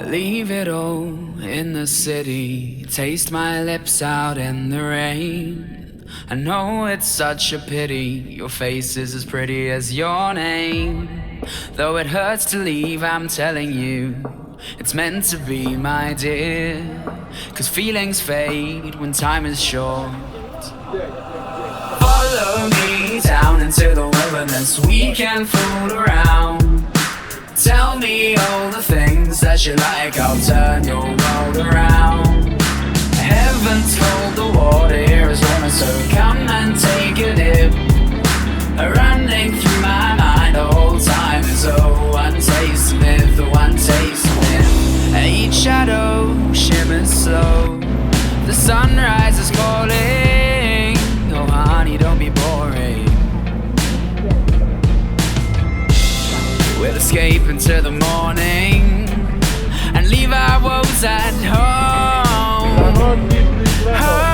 Leave it all in the city, taste my lips out in the rain. I know it's such a pity, your face is as pretty as your name. Though it hurts to leave, I'm telling you, it's meant to be, my dear. 'Cause feelings fade when time is short. Follow me down into the wilderness, we can fool around. Tell me all the things that you like, I'll turn your world around. Heaven's cold, the water here is warmer, so come and take a dip. Running through my mind the whole time is one taste of myth, the one taste of myth. Each shadow shimmers slow, the sunrise is calling. Oh honey, don't be boring. We'll escape into the morning and leave our woes at home. Home.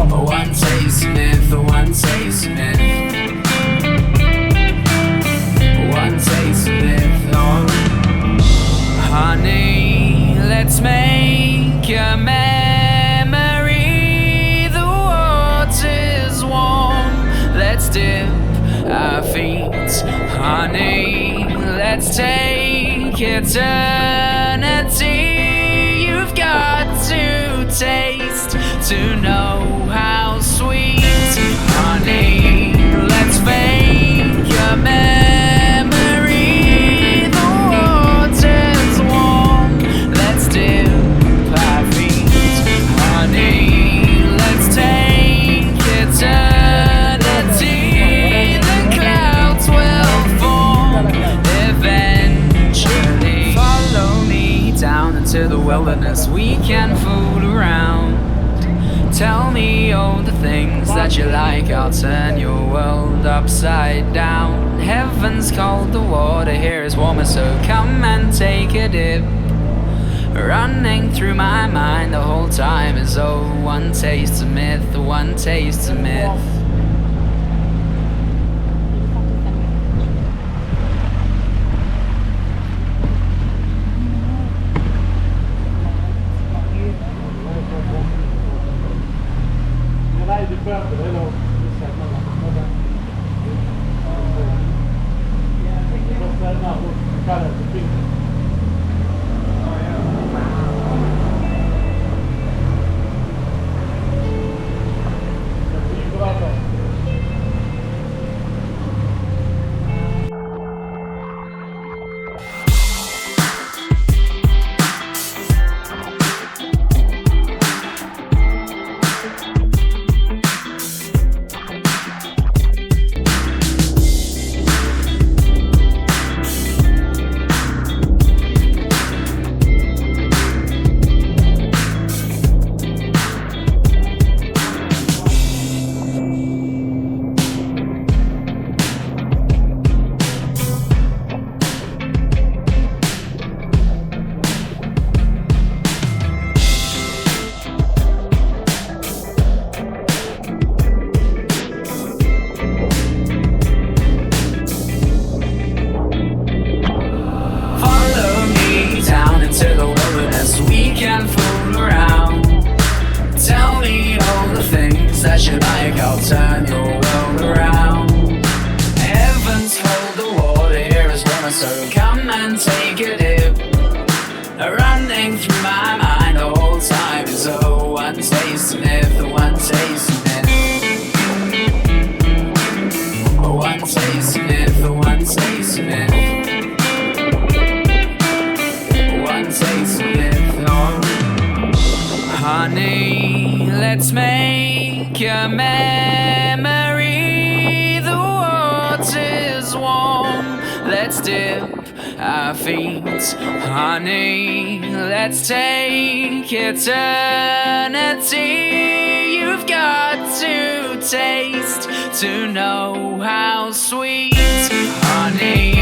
One taste of myth, one taste of myth. One taste of myth, oh. Honey, let's make a memory. The water's warm, let's dip our feet. Honey, let's take eternity. You've got to taste to know how sweet. Honey, let's make a memory. The water's warm, let's dip our feet. Honey, let's take eternity. The clouds will form eventually. Follow me down into the wilderness, we can fool around. Tell me all the things that you like, I'll turn your world upside down. Heaven's cold, the water here is warmer, so come and take a dip. Running through my mind the whole time is one taste of myth, the one taste of myth. I'll turn your world around. Heaven's cold, the water here is warmer, so come and take a dip. Running through my mind the whole time is one taste of myth, the one taste of myth. One taste of myth, the one taste of myth. One taste of myth, oh. Honey, let's make a memory. The water's warm, let's dip our feet. Honey, let's let's take eternity. You've got to taste to know how sweet honey